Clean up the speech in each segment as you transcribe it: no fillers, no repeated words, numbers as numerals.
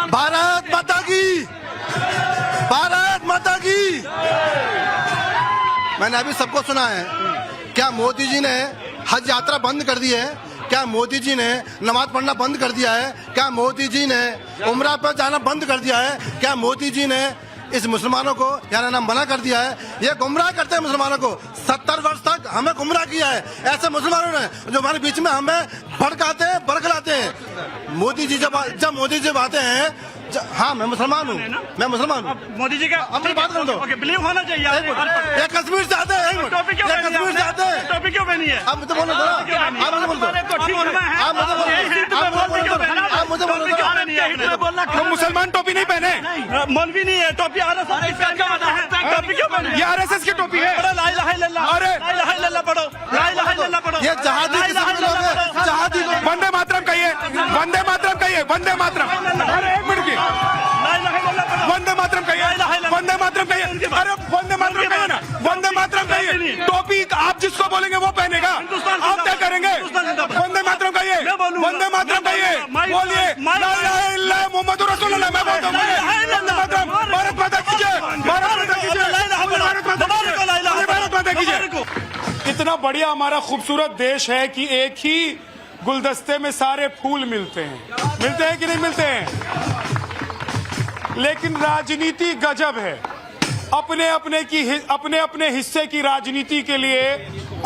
भारत माता की, भारत माता की। मैंने अभी सबको सुना है, क्या मोदी जी ने हज यात्रा बंद कर दी है? क्या मोदी जी ने नमाज पढ़ना बंद कर दिया है? क्या मोदी जी ने उम्रा पर जाना बंद कर दिया है? क्या मोदी जी ने इस मुसलमानों को यहाँ ना मना कर दिया है? ये गुमराह करते हैं मुसलमानों को। 70 वर्ष तक हमें गुमराह किया है ऐसे मुसलमानों ने, जो हमारे बीच में हमें भड़काते हैं, बरगलाते हैं। मोदी जी जब मोदी जी आते हैं, हाँ मैं मुसलमान हूँ, मैं मुसलमान हूँ। मोदी जी का अब मेरी बात कर दो। बिलीव होना चाहिए। ये कश्मीर से आते हैं, कश्मीर से आते हैं। टॉपिक क्यों बनी है? आप मुझे बोलो, आप मुझे बोल दो, आप मुझे बोलो। हम मुसलमान टोपी नहीं पहने, मौलवी नहीं है, टोपी आरएसएस टोपी क्यों पहने? ये आरएसएस की टोपी है। पढ़ो ला इलाहा इल्लल्लाह, अरे ला इलाहा इल्लल्लाह पढ़ो, ला इलाहा इल्लल्लाह पढ़ो। ये जहादी किस्म के लोग हैं, जहादी लोग। वंदे मातरम कहिए, वंदे मातरम कहिए, वंदे मातरम। अरे एक मिनट की, ला इलाहा इल्लल्लाह पढ़ो। वंदे मातरम कहिए, वंदे मातरम कहिए। अरे वंदे मातरम कहिए ना, वंदे मातरम कहिए। टोपी आप जिसको बोलेंगे वो पहनेगा, आप क्या करेंगे? वंदे मातरम कहिए, वंदे मातरम कहिए, बोलिए ला इलाहा इल्लल्लाह मुहम्मदुर रसूलुल्लाह। मैं बोलता हूँ वंदे मातरम, भारत माता कीजिए, भारत माता कीजिए, भारत माता कीजिए। कितना बढ़िया हमारा खूबसूरत देश है कि एक ही गुलदस्ते में सारे फूल मिलते हैं कि नहीं मिलते हैं? लेकिन राजनीति गजब है। अपने अपने हिस्से की राजनीति के लिए,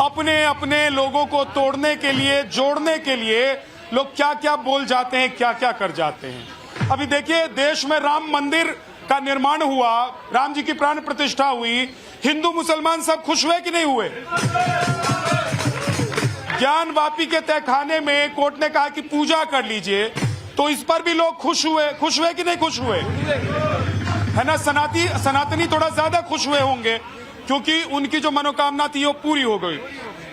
अपने अपने लोगों को तोड़ने के लिए, जोड़ने के लिए लोग क्या क्या बोल जाते हैं, क्या क्या कर जाते हैं। अभी देखिए, देश में राम मंदिर का निर्माण हुआ, राम जी की प्राण प्रतिष्ठा हुई, हिंदू मुसलमान सब खुश हुए कि नहीं हुए? ज्ञान वापी के तहखाने में कोर्ट ने कहा कि पूजा कर लीजिए, तो इस पर भी लोग खुश हुए कि नहीं खुश हुए? है ना? सनातनी थोड़ा ज्यादा खुश हुए होंगे, क्योंकि उनकी जो मनोकामना थी वो पूरी हो गई।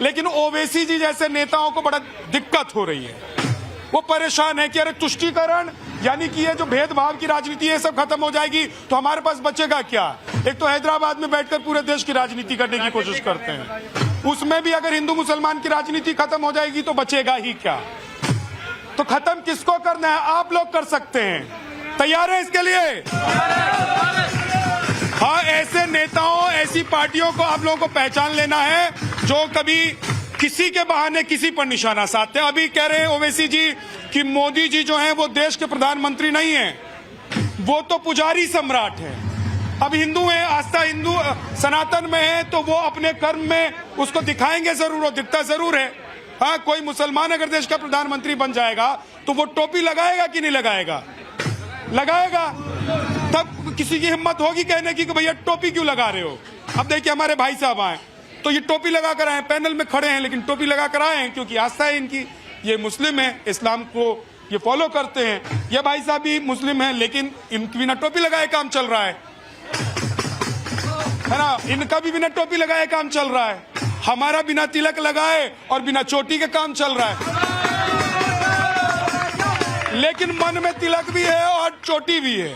लेकिन ओवैसी जी जैसे नेताओं को बड़ा दिक्कत हो रही है। वो परेशान है कि अरे तुष्टीकरण, यानी कि ये जो भेदभाव की राजनीति है सब खत्म हो जाएगी तो हमारे पास बचेगा क्या? एक तो हैदराबाद में बैठकर पूरे देश की राजनीति करने की कोशिश करते हैं, उसमें भी अगर हिंदू मुसलमान की राजनीति खत्म हो जाएगी तो बचेगा ही क्या? तो खत्म किसको करना है? आप लोग कर सकते हैं। तैयार है इसके लिए? हाँ, ऐसे नेताओं, ऐसी पार्टियों को आप लोगों को पहचान लेना है जो कभी किसी के बहाने किसी पर निशाना साधते हैं। अभी कह रहे हैं ओवैसी जी कि मोदी जी जो हैं वो देश के प्रधानमंत्री नहीं हैं, वो तो पुजारी सम्राट हैं। अब हिंदू हैं, आस्था हिंदू सनातन में है, तो वो अपने कर्म में उसको दिखाएंगे जरूर, वो दिखता जरूर है। हाँ, कोई मुसलमान अगर देश का प्रधानमंत्री बन जाएगा तो वो टोपी लगाएगा कि नहीं लगाएगा? लगाएगा। तब किसी की हिम्मत होगी कहने की कि भैया टोपी क्यों लगा रहे हो? अब देखिए, हमारे भाई साहब आए तो ये टोपी लगा कर आए, पैनल में खड़े हैं लेकिन टोपी लगा कर आए हैं क्योंकि आस्था है इनकी, ये मुस्लिम है, इस्लाम को ये फॉलो करते हैं। ये भाई साहब भी मुस्लिम हैं लेकिन इनकी बिना टोपी लगाए काम चल रहा है ना? इनका भी बिना टोपी लगाए काम चल रहा है, हमारा बिना तिलक लगाए और बिना चोटी के काम चल रहा है। लेकिन मन में तिलक भी है और चोटी भी है।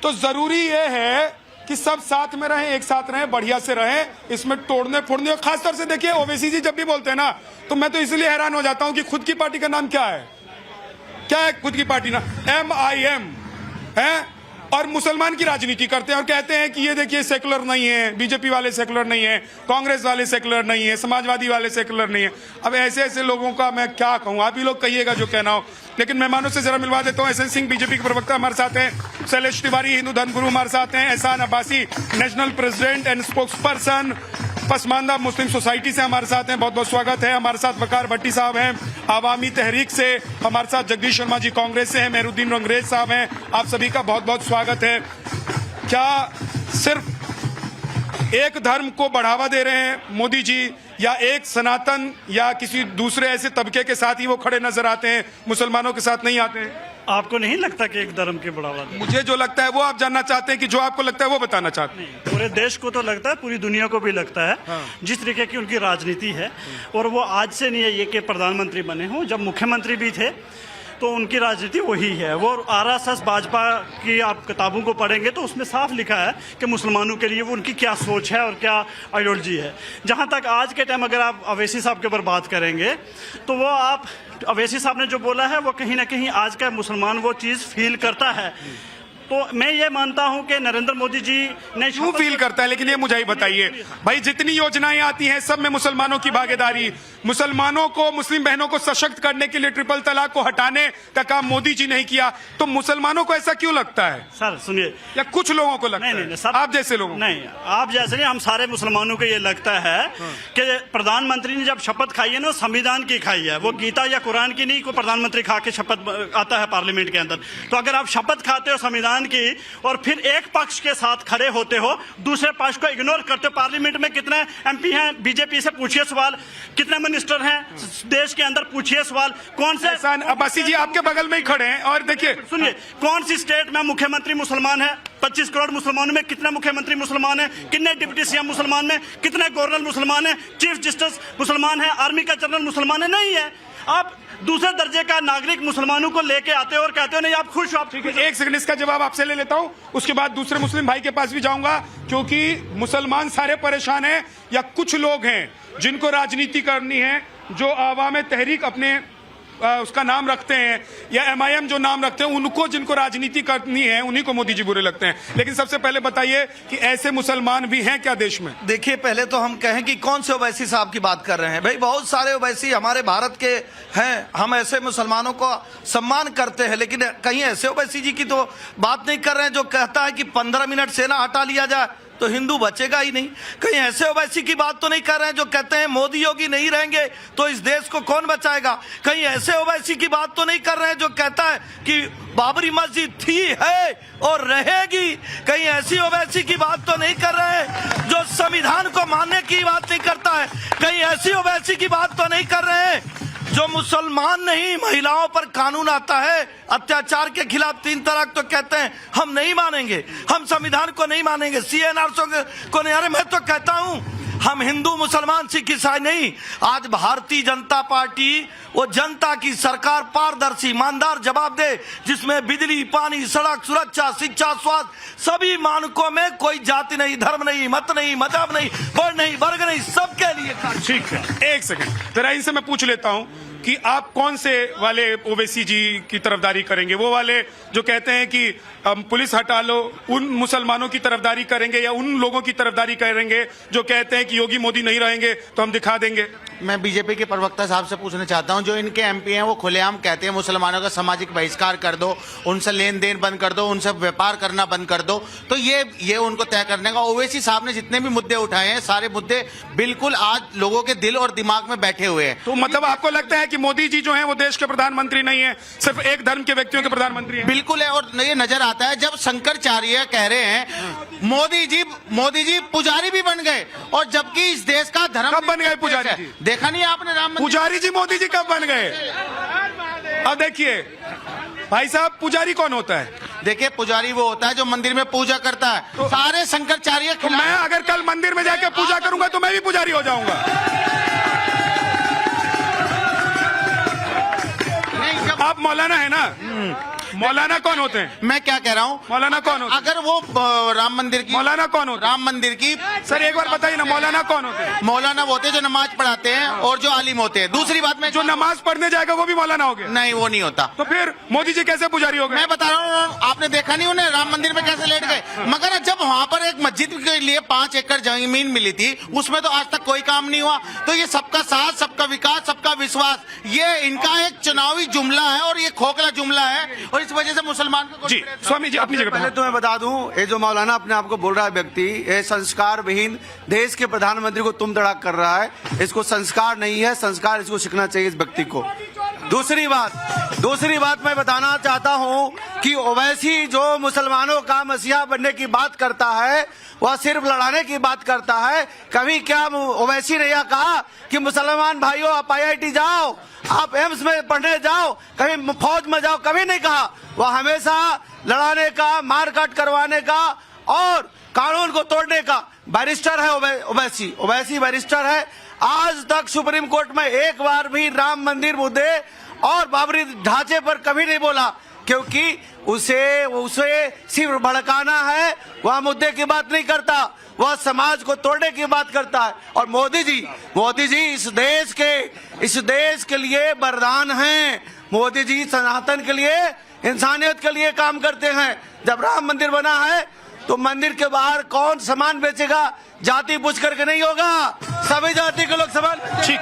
तो जरूरी ये है कि सब साथ में रहें, एक साथ रहें, बढ़िया से रहें, इसमें तोड़ने फोड़ने। खासतौर से देखिए, ओवैसी जी जब भी बोलते हैं ना, तो मैं तो इसलिए हैरान हो जाता हूं कि खुद की पार्टी का नाम क्या है? क्या है खुद की पार्टी ना? MIM है, और मुसलमान की राजनीति करते हैं और कहते हैं कि ये देखिए सेकुलर नहीं है, बीजेपी वाले सेकुलर नहीं है, कांग्रेस वाले सेकुलर नहीं है, समाजवादी वाले सेकुलर नहीं है। अब ऐसे ऐसे लोगों का मैं क्या कहूं, आप ही लोग कहिएगा जो कहना हो। लेकिन मेहमानों से जरा मिलवा देता हूं। एसएन सिंह बीजेपी के प्रवक्ता हमारे साथ हैं, शैलेश तिवारी हिंदू धर्मगुरु हमारे साथ हैं, Ehsan Abbasi national president and spokesperson Pasmanda Muslim society से हमारे साथ हैं, बहुत बहुत स्वागत है। हमारे साथ वकार भट्टी साहब हैं आवामी तहरीक से, हमारे साथ जगदीश शर्मा जी कांग्रेस से हैं, मेहरुद्दीन रंगरेज साहब हैं, आप सभी का बहुत बहुत स्वागत है। क्या सिर्फ एक धर्म को बढ़ावा दे रहे हैं मोदी जी, या एक सनातन या किसी दूसरे ऐसे तबके के साथ ही वो खड़े नजर आते हैं, मुसलमानों के साथ नहीं आते हैं? आपको नहीं लगता कि एक धर्म के बढ़ावा दे? मुझे जो लगता है वो आप जानना चाहते हैं कि जो आपको लगता है वो बताना चाहते हैं? पूरे देश को तो लगता है, पूरी दुनिया को भी लगता है। हाँ। जिस तरीके की उनकी राजनीति है, और वो आज से नहीं है ये कि प्रधानमंत्री बने हों, जब मुख्यमंत्री भी थे तो उनकी राजनीति वही है। वो आरएसएस भाजपा की आप किताबों को पढ़ेंगे तो उसमें साफ लिखा है कि मुसलमानों के लिए वो उनकी क्या सोच है और क्या आइडियोलॉजी है। जहाँ तक आज के टाइम अगर आप ओवैसी साहब के ऊपर बात करेंगे तो वो आप अवैसी साहब ने जो बोला है वो कहीं ना कहीं आज का मुसलमान वो चीज़ फील करता है। तो मैं ये मानता हूं कि नरेंद्र मोदी जी ने क्यों फील करता है, लेकिन ये मुझे ही बताइए भाई, जितनी योजनाएं आती हैं सब में मुसलमानों की भागीदारी, मुसलमानों को, मुस्लिम बहनों को सशक्त करने के लिए ट्रिपल तलाक को हटाने का काम मोदी जी नहीं किया, तो मुसलमानों को ऐसा क्यों लगता है? सर सुनिए, या कुछ लोगों को लगता नहीं, है? सब आप जैसे लोगों? नहीं, आप जैसे नहीं, हम सारे मुसलमानों को ये लगता है कि प्रधानमंत्री ने जब शपथ खाई है ना, संविधान की खाई है, वो गीता या कुरान की नहीं, कोई प्रधानमंत्री खा के शपथ आता है पार्लियामेंट के अंदर। तो अगर आप शपथ खाते हो संविधान की और फिर एक पक्ष के साथ खड़े होते हो, दूसरे पक्ष को इग्नोर करते हो, पार्लियामेंट में कितने एमपी हैं बीजेपी से पूछिए सवाल, कितने मिनिस्टर हैं देश के अंदर पूछिए सवाल, कौन से अब्बासी जी आपके बगल में ही खड़े हैं, और देखिए सुनिए, कौन सी स्टेट में मुख्यमंत्री मुसलमान है? 25 करोड़ मुसलमानों में कितने मुख्यमंत्री मुसलमान हैं? कितने डिप्टी सीएम मुसलमान हैं? कितने गवर्नर मुसलमान हैं? चीफ जस्टिस मुसलमान है? आर्मी का जनरल मुसलमान है? नहीं है। आप दूसरे दर्जे का नागरिक मुसलमानों को लेके आते हो और कहते हो नहीं आप खुश हो, आप ठीक है। एक सेकंड, इसका जवाब आपसे ले लेता हूं, उसके बाद दूसरे मुस्लिम भाई के पास भी जाऊंगा, क्योंकि मुसलमान सारे परेशान हैं या कुछ लोग हैं जिनको राजनीति करनी है, जो आवाम तहरीक अपने उसका नाम रखते हैं, या MIM जो नाम रखते हैं, उनको जिनको राजनीति करनी है उन्हीं को मोदी जी बुरे लगते हैं। लेकिन सबसे पहले बताइए कि ऐसे मुसलमान भी हैं क्या देश में? देखिए, पहले तो हम कहें कि कौन से ओवैसी साहब की बात कर रहे हैं? भाई बहुत सारे ओवैसी हमारे भारत के हैं, हम ऐसे मुसलमानों को सम्मान करते हैं, लेकिन कहीं ऐसे ओवैसी जी की तो बात नहीं कर रहे हैं जो कहता है कि 15 मिनट सेना हटा लिया जाए तो हिंदू बचेगा ही नहीं। कहीं ऐसे ओवैसी की बात तो नहीं कर रहे हैं जो कहते हैं मोदी योगी नहीं रहेंगे तो इस देश को कौन बचाएगा। कहीं ऐसे ओवैसी की बात तो नहीं कर रहे हैं जो कहता है कि बाबरी मस्जिद थी, है और रहेगी। कहीं ऐसी ओवैसी की बात तो नहीं कर रहे हैं जो संविधान को मानने की बात नहीं करता है। कहीं ऐसी ओवैसी की बात तो नहीं कर रहे हैं जो मुसलमान नहीं, महिलाओं पर कानून आता है अत्याचार के खिलाफ 3 तलाक तो कहते हैं हम नहीं मानेंगे, हम संविधान को नहीं मानेंगे, CNR को नहीं। अरे मैं तो कहता हूं हम हिंदू मुसलमान सिख ईसाई नहीं, आज भारतीय जनता पार्टी वो जनता की सरकार पारदर्शी ईमानदार जवाब दे, जिसमें बिजली, पानी, सड़क, सुरक्षा, शिक्षा, स्वास्थ्य सभी मानकों में कोई जाति नहीं, धर्म नहीं, मत नहीं, मजहब नहीं, वर्ण नहीं, वर्ग नहीं, सबके लिए। ठीक है, एक सेकंड जरा इनसे मैं पूछ लेता हूं कि आप कौन से वाले ओवैसी जी की तरफदारी करेंगे? वो वाले जो कहते हैं कि पुलिस हटा लो, उन मुसलमानों की तरफदारी करेंगे, या उन लोगों की तरफदारी करेंगे जो कहते हैं कि योगी मोदी नहीं रहेंगे तो हम दिखा देंगे? मैं बीजेपी के प्रवक्ता साहब से पूछना चाहता हूं, जो इनके MP हैं वो खुलेआम कहते हैं मुसलमानों का सामाजिक बहिष्कार कर दो, उनसे लेन देन बंद कर दो, उनसे व्यापार करना बंद कर दो, तो ये उनको तय करने का। ओवैसी साहब ने जितने भी मुद्दे उठाए हैं सारे मुद्दे बिल्कुल आज लोगों के दिल और दिमाग में बैठे हुए हैं। तो मतलब आपको लगता है कि मोदी जी जो हैं वो देश के प्रधानमंत्री नहीं है, सिर्फ एक धर्म के व्यक्तियों के प्रधानमंत्री हैं? बिल्कुल है, और ये नजर आता है जब शंकराचार्य कह रहे हैं मोदी जी पुजारी भी बन गए, और जबकि इस देश का धर्म कब बन गए पुजारी जी? देखा नहीं आपने राम मंदिर? पुजारी जी मोदी जी कब बन गए? अब देखिए भाई साहब, पुजारी कौन होता है? देखिए, पुजारी वो होता है जो मंदिर में पूजा करता है। तो सारे शंकराचार्य तो मैं अगर कल मंदिर में जाकर पूजा करूंगा तो मैं भी पुजारी हो जाऊंगा? आप मौलाना है ना? मौलाना कौन होते हैं? मैं क्या कह रहा हूँ, मौलाना कौन होते हैं? अगर वो राम मंदिर की, मौलाना कौन होते हैं? राम मंदिर की, सर एक बार बताइए ना, मौलाना कौन होते हैं? मौलाना वो होते हैं जो नमाज पढ़ाते हैं और जो आलिम होते हैं। दूसरी बात में जो नमाज पढ़ने जाएगा वो भी मौलाना हो गया? नहीं, वो नहीं होता। तो फिर मोदी जी कैसे पुजारी हो गए? मैं बता रहा हूँ, आपने देखा नहीं उन्हें राम मंदिर में कैसे लेट गए? मगर जब वहाँ पर एक मस्जिद के लिए 5 एकड़ जमीन मिली थी, उसमें तो आज तक कोई काम नहीं हुआ। तो ये सबका साथ, सबका विकास, सबका विश्वास, ये इनका एक चुनावी जुमला है और ये खोखला जुमला है, और इस वजह से मुसलमान को जी स्वामी जी अपनी जगह पहले तो मैं बता दूं, ये जो मौलाना अपने आप को बोल रहा है व्यक्ति, ये संस्कार विहीन देश के प्रधानमंत्री को तुम तड़ाक कर रहा है। इसको संस्कार नहीं है, संस्कार इसको सीखना चाहिए इस व्यक्ति को। दूसरी बात मैं बताना चाहता हूं कि ओवैसी जो मुसलमानों का मसीहा बनने की बात करता है वह सिर्फ लड़ाने की बात करता है। कभी क्या ओवैसी ने यह कहा कि मुसलमान भाइयों आप IIT जाओ, आप एम्स में पढ़ने जाओ, कभी फौज में जाओ, कभी नहीं कहा। वह हमेशा लड़ाने का, मारकाट करवाने का और कानून को तोड़ने का बैरिस्टर है। ओवैसी बैरिस्टर है। आज तक सुप्रीम कोर्ट में एक बार भी राम मंदिर मुद्दे और बाबरी ढांचे पर कभी नहीं बोला। क्योंकि उसे सिर्फ भड़काना है, वह मुद्दे की बात नहीं करता, वह समाज को तोड़ने की बात करता है। और मोदी जी इस देश के लिए वरदान हैं। मोदी जी सनातन के लिए, इंसानियत के लिए काम करते हैं। जब राम मंदिर बना है तो मंदिर के बाहर कौन सामान बेचेगा, जाति पूछ करके नहीं होगा, सभी जाति के लोग सामान। ठीक।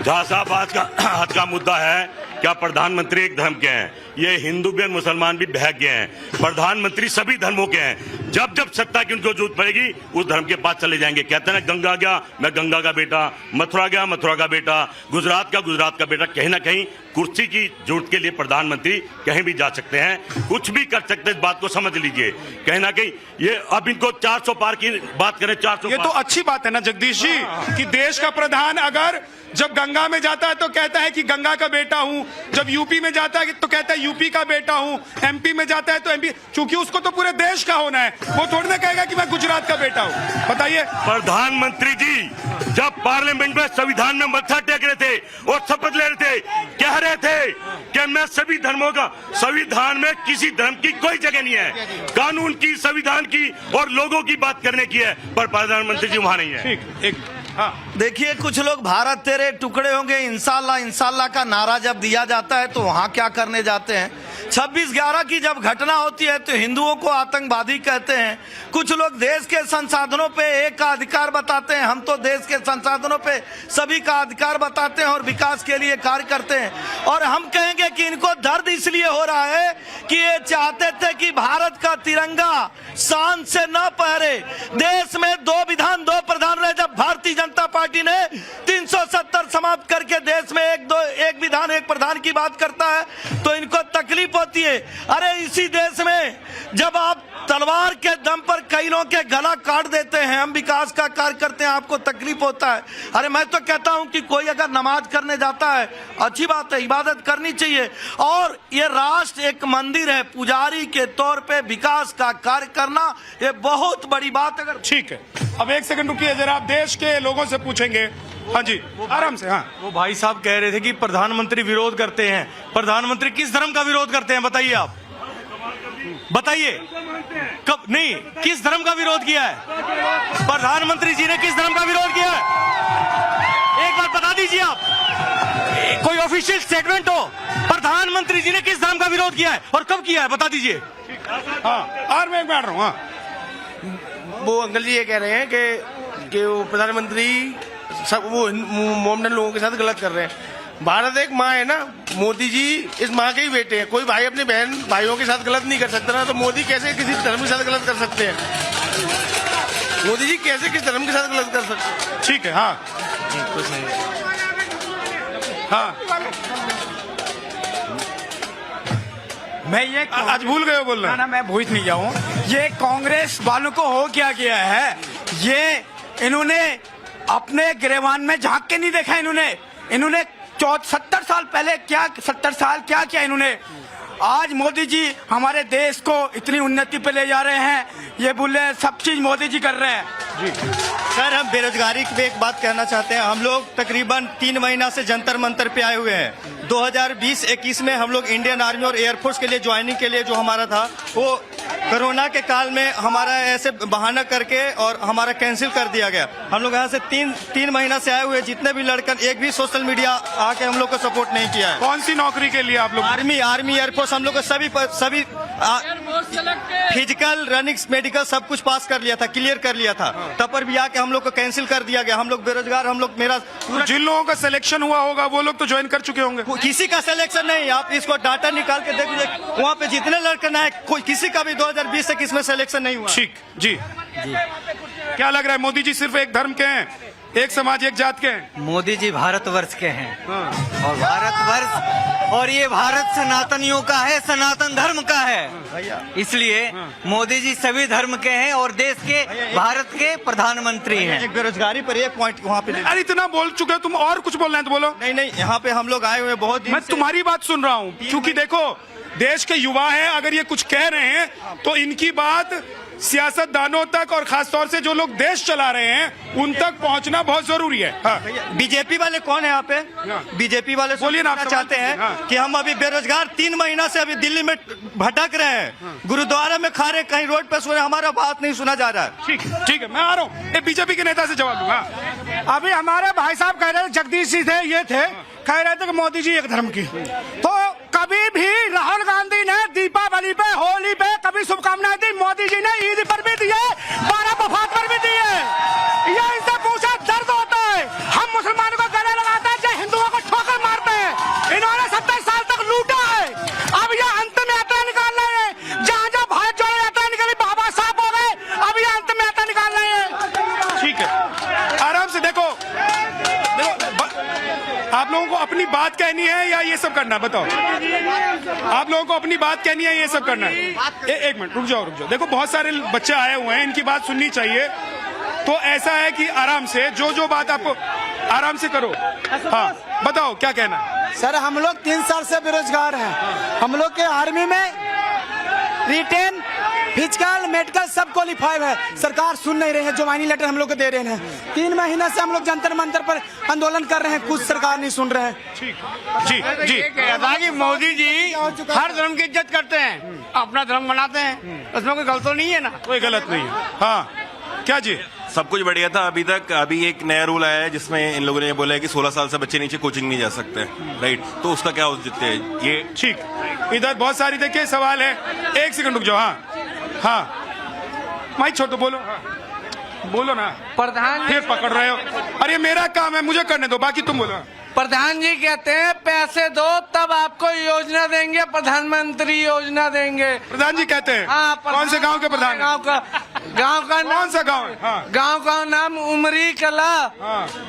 झा साहब आज का मुद्दा है क्या प्रधानमंत्री एक धर्म के हैं? ये हिंदू भी मुसलमान भी बहक गए हैं। प्रधानमंत्री सभी धर्मों के हैं। जब जब सत्ता की उनको जरूरत पड़ेगी उस धर्म के पास चले जाएंगे। कहते हैं गंगा गया मैं गंगा का बेटा, मथुरा गया मथुरा का बेटा, गुजरात का बेटा। कहीं ना कहीं कुर्सी की जरूरत के लिए प्रधानमंत्री कहीं भी जा सकते हैं, कुछ भी कर सकते हैं। इस बात को समझ लीजिए। कहीं ना कहीं ये अब इनको 400 पार की बात करें, 400 ये तो अच्छी बात है ना जगदीश जी कि देश का प्रधान अगर जब गंगा में जाता है तो कहता है कि गंगा का बेटा हूं, जब यूपी में जाता है तो कहता है यूपी का बेटा हूं, एमपी में जाता है तो एमपी, क्योंकि उसको तो पूरे देश का होना है, वो थोड़ी ना कहेगा कि मैं गुजरात का बेटा हूं। बताइए। प्रधानमंत्री जी जब पार्लियामेंट में संविधान में मत्था टेक रहे थे और शपथ ले रहे थे, कह रहे थे कि मैं सभी धर्मों का, संविधान में किसी धर्म की कोई जगह नहीं है, कानून की, संविधान की और लोगों की बात करने की है, पर प्रधानमंत्री जी वहां नहीं है। ठीक, एक देखिए कुछ लोग भारत तेरे टुकड़े होंगे इंशाल्लाह इंशाल्लाह का नारा जब दिया जाता है तो वहां क्या करने जाते हैं। 26/11 की जब घटना होती है तो हिंदुओं को आतंकवादी कहते हैं। कुछ लोग देश के संसाधनों पे एक का अधिकार बताते हैं, हम तो देश के संसाधनों पे सभी का अधिकार बताते हैं और विकास के लिए कार्य करते हैं। और हम कहेंगे कि इनको दर्द इसलिए हो रहा है कि ये चाहते थे कि भारत का तिरंगा शान से न पहरे। देश में 2 विधान 2 प्रधान रहे। जब भारतीय जनता पार्टी ने 370 समाप्त करके देश में एक विधान 1 प्रधान की बात करता है तो इनको तकलीफ होती है। अरे इसी देश में जब आप तलवार के दम पर कई लोगों के गला काट देते हैं, हम विकास का कार्य करते हैं, आपको तकलीफ होता है। अरे मैं तो कहता हूं कि कोई अगर नमाज करने जाता है अच्छी बात है, इबादत करनी चाहिए। और ये राष्ट्र एक मंदिर है, पुजारी के तौर पे विकास का कार्य करना ये बहुत बड़ी बात। अगर ठीक है, अब 1 सेकंड रुकिए जरा, आप देश के लोगों से पूछेंगे। हाँ जी, आराम से। हाँ, वो भाई साहब कह रहे थे कि प्रधानमंत्री विरोध करते हैं। प्रधानमंत्री किस धर्म का विरोध करते हैं बताइए आप, बताइए। कब नहीं, किस धर्म का विरोध किया है प्रधानमंत्री जी ने? किस धर्म का विरोध किया है एक बार बता दीजिए आप, कोई ऑफिशियल स्टेटमेंट हो। प्रधानमंत्री जी ने किस धर्म का विरोध किया है और कब किया है बता दीजिए। हाँ, और मैं बैठ रहा हूँ। हाँ, वो अंकल जी ये कह रहे हैं कि वो प्रधानमंत्री सब वो मोमडन लोगों के साथ गलत कर रहे हैं। भारत एक माँ है ना, मोदी जी इस माँ के ही बेटे हैं। कोई भाई अपने बहन भाइयों के साथ गलत नहीं कर सकता ना, तो मोदी कैसे किसी धर्म के साथ गलत कर सकते हैं? मोदी जी कैसे किस धर्म के साथ गलत कर सकते हैं? ठीक है। हाँ हाँ, मैं ये आज भूल गए हो बोलना। ना मैं भूल नहीं जाऊं। ये कांग्रेस वालों को हो क्या गया है, ये इन्होंने अपने गिरेबान में झांक के नहीं देखा। इन्होंने 70 साल पहले क्या 70 साल क्या किया इन्होंने। आज मोदी जी हमारे देश को इतनी उन्नति पे ले जा रहे हैं, ये बोले सब चीज मोदी जी कर रहे हैं। जी सर, हम बेरोजगारी पे एक बात कहना चाहते हैं। हम लोग तकरीबन 3 महीना से जंतर मंतर पे आए हुए हैं। 2020-21 में हम लोग इंडियन आर्मी और एयरफोर्स के लिए ज्वाइनिंग के लिए जो हमारा था वो कोरोना के काल में हमारा ऐसे बहाना करके और हमारा कैंसिल कर दिया गया। हम लोग यहाँ से 3 महीना से आए हुए, जितने भी लड़के एक भी सोशल मीडिया आके हम लोग को सपोर्ट नहीं किया है। कौन सी नौकरी के लिए आप लोग? आर्मी एयरफोर्स हम लोग को सभी फिजिकल रनिंग मेडिकल सब कुछ पास कर लिया था, क्लियर कर लिया था, तब पर भी आके हम लोग को कैंसिल कर दिया गया। हम लोग बेरोजगार, हम लोग मेरा जिन लोगों का सिलेक्शन हुआ होगा वो लोग तो ज्वाइन कर चुके होंगे। किसी का सिलेक्शन नहीं, आप इसको डाटा निकाल के देखिए, वहाँ पे जितने लड़के ना है कोई किसी का भी 2020 से किसमें सिलेक्शन नहीं हुआ। ठीक जी, क्या लग रहा है मोदी जी सिर्फ एक धर्म के हैं, एक समाज एक जात के हैं? मोदी जी भारतवर्ष के हैं और भारतवर्ष और ये भारत सनातनियों का है, सनातन धर्म का है, इसलिए मोदी जी सभी धर्म के हैं और देश के भारत के प्रधानमंत्री हैं। एक बेरोजगारी पर एक पॉइंट वहाँ पे। अरे इतना बोल चुके हो तुम, और कुछ बोलना है तो बोलो। नहीं, यहाँ पे हम लोग आए हुए बहुत दिन मैं तुम्हारी बात सुन रहा हूँ, क्योंकि देखो देश के युवा हैं, अगर ये कुछ कह रहे हैं तो इनकी बात सियासतदानों तक और खासतौर से जो लोग देश चला रहे हैं उन तक पहुंचना बहुत जरूरी है। हाँ। बीजेपी वाले कौन है यहाँ पे? बीजेपी वाले बोलिए ना, आप चाहते हैं हाँ। कि हम अभी बेरोजगार 3 महीना से अभी दिल्ली में भटक रहे हैं, गुरुद्वारा में खा रहे, कहीं रोड पे सो रहे, हमारा बात नहीं सुना जा रहा है। ठीक है, मैं आ रहा हूँ, बीजेपी के नेता से जवाब दूंगा। अभी हमारे भाई साहब कह रहे थे, जगदीश जी थे, ये थे, कह रहे थे कि मोदी जी एक धर्म की। तो कभी भी राहुल गांधी ने दीपावली पे, होली पे कभी शुभकामनाएं दी, मोदी जी ने ईद पर भी दिए, 12 वफात पर भी दिए। ये इनसे पूछा दर्द होता है। हम मुसलमानों को गले लगाते हैं, चाहे हिंदुओं को ठोकर मारते हैं। इन्होंने 70 साल तक लूटा है। अब ये अंतिम यात्रा निकाल रहे हैं, जहाँ जहाँ भारत जोड़ो यात्रा निकली, बाबा साहब हो गए, अब ये अंतिम यात्रा निकाल रहे हैं। ठीक है, आराम से देखो, आप लोगों को अपनी बात कहनी है या ये सब करना है, बताओ। आप लोगों को अपनी बात कहनी है, ये सब करना है। एक मिनट रुक जाओ। देखो बहुत सारे बच्चे आए हुए हैं, इनकी बात सुननी चाहिए। तो ऐसा है कि आराम से जो बात आपको आराम से करो। हाँ बताओ क्या कहना है। सर हम लोग 3 साल से बेरोजगार हैं। हम लोग के आर्मी में रिटेन, फिजिकल, मेडिकल सब क्वालिफाइड है। सरकार सुन नहीं रही है, ज्वाइनिंग लेटर हम लोग को दे रहे हैं। 3 महीने से हम लोग जंतर मंतर पर आंदोलन कर रहे हैं, कुछ सरकार नहीं सुन रहे हैं। जी मोदी जी हर धर्म की इज्जत करते हैं, अपना धर्म बनाते हैं, उसमें कोई गलत तो नहीं है ना? कोई गलत नहीं है। हाँ क्या जी, सब कुछ बढ़िया था अभी तक। अभी एक नया रूल आया है जिसमें इन लोगों ने बोला है कि 16 साल से बच्चे नीचे कोचिंग नहीं जा सकते, राइट? तो उसका क्या औचित्य है ये? ठीक, इधर बहुत सारी देखिए सवाल है। 1 सेकंड रुक जाओ। हाँ माइक छोड़ दो, बोलो। बोलो ना, प्रधान फिर पकड़ रहे हो। अरे मेरा काम है, मुझे करने दो, बाकी तुम बोलो। प्रधान जी कहते हैं पैसे दो तब आपको योजना देंगे, प्रधानमंत्री योजना देंगे। प्रधान जी कहते हैं? कौन से गांव के प्रधान? गांव का कौन सा गांव है? हाँ। गांव का नाम उमरी कला,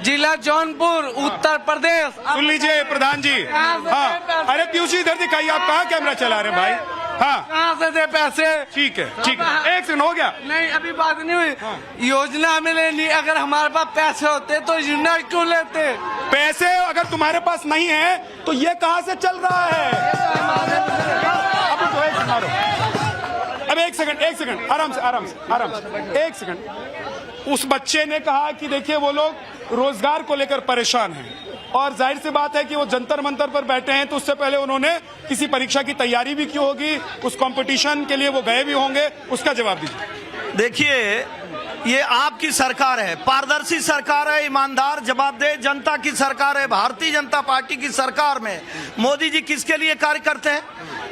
जिला जौनपुर, उत्तर प्रदेश। सुन लीजिए प्रधान जी। हाँ अरे पीयूष जी इधर दिखाइए, आप कहाँ कैमरा चला रहे हैं भाई? हाँ कहाँ से दे पैसे? ठीक है 1 सेकंड हो गया। नहीं अभी बात नहीं हुई। योजना हमें लेनी, अगर हमारे पास पैसे होते तो योजना क्यों लेते? पैसे अगर तुम्हारे पास नहीं है तो ये कहाँ से चल रहा है? अब एक सेकंड आराम से 1 सेकंड। उस बच्चे ने कहा कि देखिए वो लोग रोजगार को लेकर परेशान हैं, और जाहिर सी बात है कि वो जंतर मंतर पर बैठे हैं, तो उससे पहले उन्होंने किसी परीक्षा की तैयारी भी की होगी, उस कंपटीशन के लिए वो गए भी होंगे। उसका जवाब दीजिए। देखिए ये आपकी सरकार है, पारदर्शी सरकार है, ईमानदार जवाबदेह जनता की सरकार है। भारतीय जनता पार्टी की सरकार में मोदी जी किसके लिए कार्य करते हैं?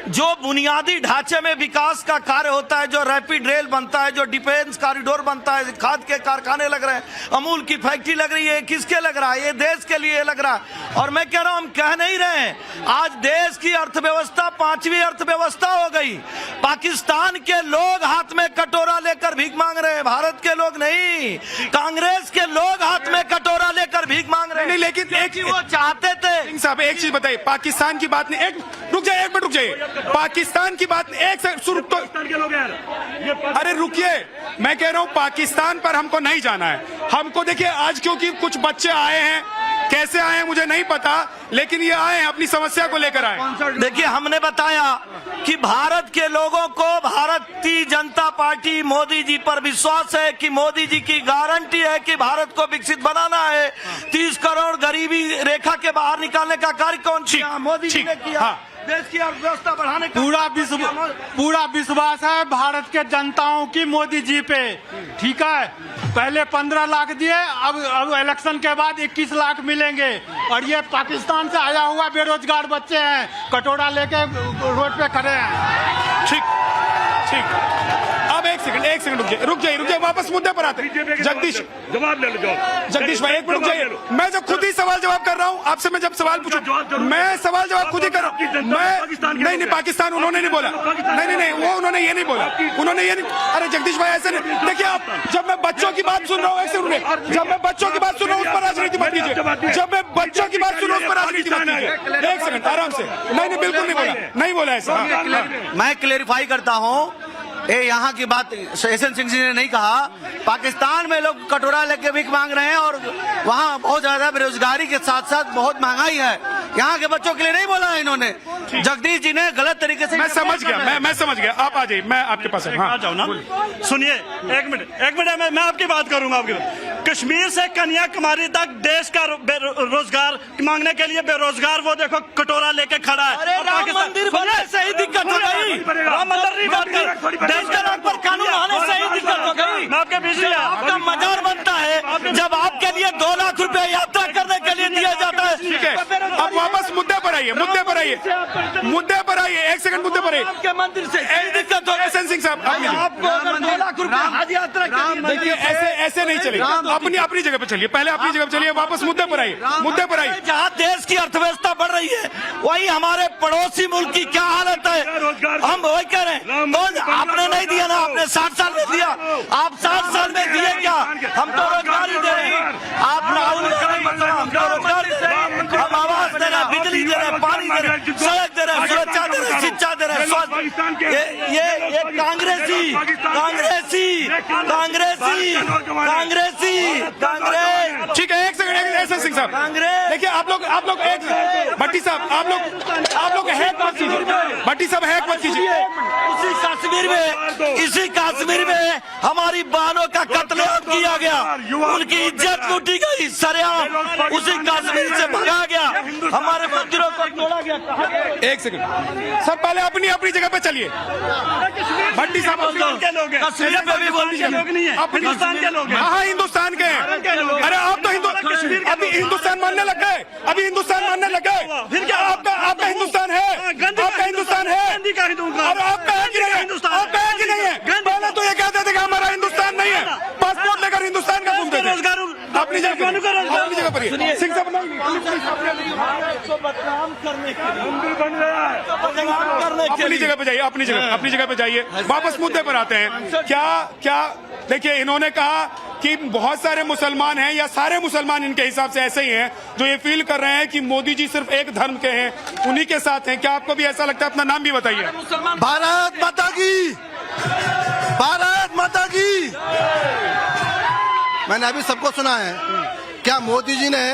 जो बुनियादी ढांचे में विकास का कार्य होता है, जो रैपिड रेल बनता है, जो डिफेंस कॉरिडोर बनता है, खाद के कारखाने लग रहे हैं, अमूल की फैक्ट्री लग रही है, किसके लग रहा है? ये देश के लिए लग रहा है। और मैं कह रहा हूं, हम कह नहीं रहे हैं, आज देश की अर्थव्यवस्था 5वीं अर्थव्यवस्था हो गई। पाकिस्तान के लोग हाथ में कटोरा लेकर भीख मांग रहे हैं, भारत के लोग नहीं। कांग्रेस के लोग हाथ में कटोरा लेकर भीख मांग रहे हैं। नहीं, लेकिन एक वो चाहते थे। सिंह साहब एक चीज बताइए, पाकिस्तान की बात नहीं, रुक जाइए, पाकिस्तान की बात एक सेकंड अरे रुकिए, मैं कह रहा हूं पाकिस्तान पर हमको नहीं जाना है। हमको देखिए आज क्योंकि कुछ बच्चे आए हैं, कैसे आए हैं मुझे नहीं पता, लेकिन ये आए हैं अपनी समस्या को लेकर आए। देखिए हमने बताया कि भारत के लोगों को भारतीय जनता पार्टी मोदी जी पर विश्वास है, कि मोदी जी की गारंटी है कि भारत को विकसित बनाना है। 30 करोड़ गरीबी रेखा के बाहर निकालने का कार्य कौन किया? मोदी जी ने किया। देश की अर्थव्यवस्था बढ़ाने का पूरा विश्वास है भारत के जनताओं की मोदी जी पे। ठीक है, पहले 15 लाख दिए, अब इलेक्शन के बाद 21 लाख मिलेंगे। और ये पाकिस्तान से आया हुआ बेरोजगार बच्चे हैं, कटोरा लेके रोड पे खड़े हैं। ठीक अब एक सेकंड रुक जाइए, वापस मुद्दे पर आते हैं। जगदीश जवाब ले लो। जगदीश भाई 1 मिनट रुक जाइए। मैं जो खुद ही सवाल जवाब कर रहा हूँ आपसे, मैं जब सवाल पूछूं, मैं सवाल जवाब खुद ही कर रहा हूँ। मैं नहीं पाकिस्तान उन्होंने नहीं बोला, नहीं वो उन्होंने ये नहीं बोला, उन्होंने ये नहीं। अरे जगदीश भाई ऐसे नहीं, देखिए आप, जब मैं बच्चों की बात सुन रहा हूँ, जब मैं बच्चों की बात सुन रहा हूँ उस पर राजनीति मत कीजिए। जब मैं बच्चों की बात सुन रहा हूँ उस पर राजनीति मत कीजिए। 1 सेकंड आराम से। नहीं बिल्कुल नहीं बोला ऐसा। मैं क्लेरिफाई करता हूँ, यहाँ की बात यशवंत सिंह जी ने नहीं कहा। पाकिस्तान में लोग कटोरा लेके भीख मांग रहे हैं, और वहाँ बहुत ज्यादा बेरोजगारी के साथ साथ बहुत महंगाई है। यहाँ के बच्चों के लिए नहीं बोला है इन्होंने। जगदीश जी ने गलत तरीके से। मैं समझ गया, मैं समझ गया, आप आ जाइए, मैं आपके पास आ जाओ ना। सुनिए, एक मिनट मैं आपकी बात करूंगा। कश्मीर से कन्याकुमारी तक देश का रोजगार मांगने के लिए बेरोजगार वो देखो कटोरा लेके खड़ा है। अरे राम मंदिर बनने से ही दिक्कत हो गई। राम मंदिर नहीं बात कर, देश के नाम पर कानून आने से ही दिक्कत हो गई। मैं आपके बीच में आपका मजार बनता है जब आपके लिए 2 लाख रुपए यात्रा करने के लिए दिया जाता है। ठीक है, अब वापस मुद्दे पर आइए, मुद्दे पर आइए, मुद्दे पर आइए, एक सेकंड मुद्दे पर आइए। आपके मंदिर से दिक्कत हो गई। एसएन सिंह साहब, आपको अगर 2 लाख रुपए हज यात्रा देखिए ऐसे नहीं चलेगा, अपनी जगह पे चलिए, पहले अपनी जगह पे चलिए, वापस मुद्दे पर आइए, मुद्दे पर आइए। जहाँ देश की अर्थव्यवस्था बढ़ रही है वही हमारे पड़ोसी मुल्क की क्या हालत है, हम वही कह रहे हैं। तो आपने नहीं दिया ना, आपने 60 साल में दिया, आप 60 साल में दिए क्या? हम तो रोजगार ही दे रहे हैं, आप राहुल हम तो रोजगार दे रहे हैं, हम आवास दे रहे हैं, बिजली दे रहे हैं, पानी दे रहे हैं, सड़क दे रहे हैं, सुरक्षा दे रहे हैं, शिक्षा दे रहे हैं, स्वास्थ्य। ये कांग्रेसी कांग्रेस। ठीक है, एक सेकंड, एसएन सिंह साहब, देखिए आप लोग एक भट्टी साहब, आप लोग हैक मत कीजिए, भट्टी साहब हैक मत कीजिए। इसी कश्मीर में हमारी बहनों का कत्लेआम किया गया, उनकी इज्जत लूटी गई, सरेआम उसी कश्मीर से भगा गया, हमारे मंदिरों को तोड़ा गया। एक सेकंड सर, पहले अपनी जगह पे चलिए। भट्टी साहब के लोग हैं, कश्मीर में भी बोल लोग नहीं है, हिंदुस्तान के लोग हैं। हाँ, हिंदुस्तान के हैं। अरे आप तो अभी हिंदुस्तान मानने लग गए, अभी हिंदुस्तान मानने लग गए। फिर क्या? आपका हिंदुस्तान है, आपका हिंदुस्तान है, और आपका है कि नहीं है? आपका है कि नहीं है? पहले तो ये कहते थे कि हमारा हिंदुस्तान नहीं है, पासपोर्ट लेकर हिंदुस्तान का घूमते थे। अपनी जगह पर सिंह साहब अपनी जगह पे जाइए, अपनी जगह पे जाइए, वापस मुद्दे पर आते हैं। क्या देखिए, इन्होंने कहा कि बहुत सारे मुसलमान हैं या सारे मुसलमान इनके हिसाब से ऐसे ही हैं जो ये फील कर रहे हैं कि मोदी जी सिर्फ एक धर्म के हैं, उन्हीं के साथ हैं। क्या आपको भी ऐसा लगता है? अपना नाम भी बताइए। भारत माता की, भारत माता की। मैंने अभी सबको सुना है, क्या मोदी जी ने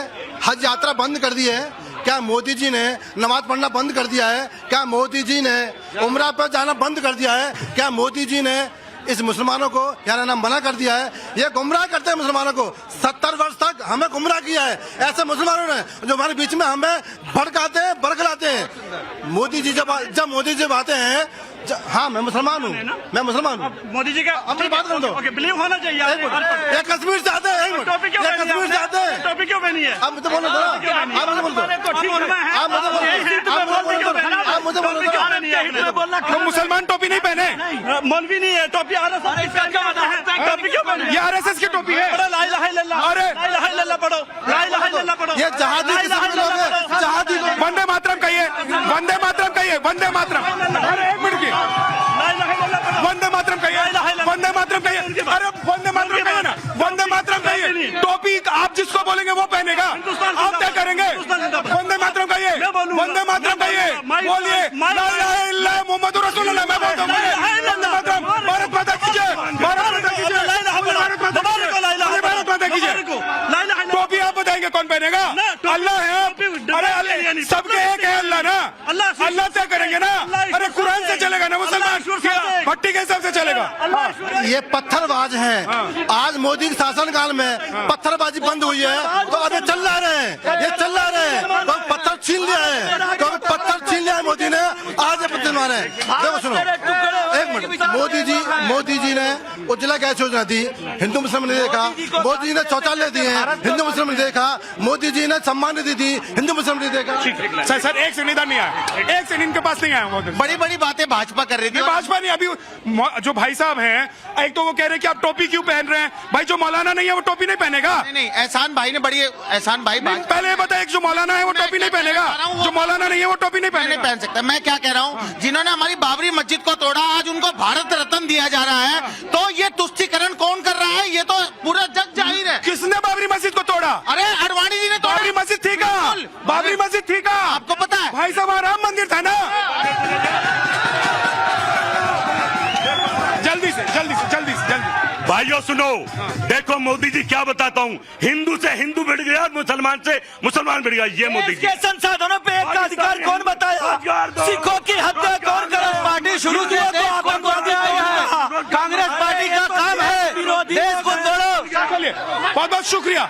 हज यात्रा बंद कर दी है? क्या मोदी जी ने नमाज पढ़ना बंद कर दिया है? क्या मोदी जी ने उम्रा पर जाना बंद कर दिया है? क्या मोदी जी ने इस मुसलमानों को यहाँ रहना मना कर दिया है? ये गुमराह करते हैं मुसलमानों को। 70 वर्ष तक हमें गुमराह किया है ऐसे मुसलमानों ने, जो हमारे बीच में हमें भड़काते हैं, बरगलाते हैं। मोदी जी जब मोदी जी आते हैं, हाँ मैं मुसलमान हूँ, मैं मुसलमान हूँ। मोदी जी का अपनी बात कर दो। बिलीव होना चाहिए। ये कश्मीर से आते हैं, टॉपिक क्यों कश्मीर से आते हैं। टॉपिक क्यों बनी है? आप मुझे बोलो, आप मुझे बोलो, हम मुसलमान टोपी नहीं पहने, मौलवी नहीं है, टोपी ये आरएसएस की टोपी है। अरे पढ़ो, ये जहादी किस्म के लोग हैं, जहादी लोग। वंदे मातरम कहिए, वंदे मातरम कहिए, वंदे मातरम। अरे एक मिनट की, वंदे मातरम कहिए, वंदे मातरम कहिए। अरे वंदे मातरम कहिए ना, वंदे मातरम कहिए। टोपी आप जिसको बोलेंगे वो पहनेगा, आप क्या करेंगे? वंदे मातरम कहिए, वंदे मातरम कहिए, बोलिए ला इलाहा इल्लल्लाह मुहम्मदुर रसूलुल्लाह। मैं बोलता हूँ वंदे मातरम, भारत माता कीजिए, भारत माता कीजिए, भारत माता कीजिए। टोपी आप बताएंगे कौन पहनेगा? अल्लाह है। अरे सबके एक है अल्लाह ना, अल्लाह से करेंगे ना। अरे कुरान से चलेगा ना मुसलमान, भट्टी के हिसाब से चलेगा। ये पत्थरबाज हैं। आज मोदी के शासनकाल में पत्थरबाजी बंद हुई है, तो अभी चल रहे हैं, ये चल रहे हैं। तो पत्थर छीन लिया है, तो पत्थर छीन लिया है मोदी ने, आज ये पत्थर मारे। देखो सुनो, एक मिनट। मोदी जी ने उज्ज्वला गैस योजना दी, हिंदू मुस्लिम ने देखा। मोदी जी ने शौचालय दिए, हिंदू मुस्लिम ने देखा। मोदी जी ने सम्मान निधि दी, हिंदू मुस्लिम ने देखा। सर एक सेकंड इधर नहीं आया, एक सेकंड इनके पास नहीं आया। बड़ी बड़ी बातें भाजपा कर रही थी। भाजपा नहीं, अभी जो भाई साहब हैं, एक तो वो कह रहे हैं कि आप टोपी क्यों पहन रहे हैं? भाई जो मौलाना नहीं है वो टोपी नहीं पहनेगा। नहीं, एहसान भाई ने बड़ी, एहसान भाई पहले ये बताया, जो मौलाना है वो टोपी नहीं पहनेगा, जो मौलाना नहीं है वो टोपी नहीं पहन सकता। मैं क्या कह रहा हूँ, जिन्होंने हमारी बाबरी मस्जिद को तोड़ा, आज उनको भारत रत्न दिया जा रहा है, तो ये तुष्टीकरण कौन कर रहा है? ये तो पूरा जग जाहिर है। किसने बाबरी मस्जिद को तोड़ा? अरे अडवाणी जी ने तोड़ा। बाबरी मस्जिद थी का, बाबरी मस्जिद थी का, आपको पता है? भाई साहब राम मंदिर था ना। जल्दी से भाइयों सुनो, देखो मोदी जी क्या बताता हूँ, हिंदू से हिंदू बढ़ गया, मुसलमान से मुसलमान बढ़ गया। ये मोदी जी संसाधनों पे एक का अधिकार कौन बताया? सिखों की हत्या कौन करे? पार्टी शुरू की बहुत बहुत शुक्रिया।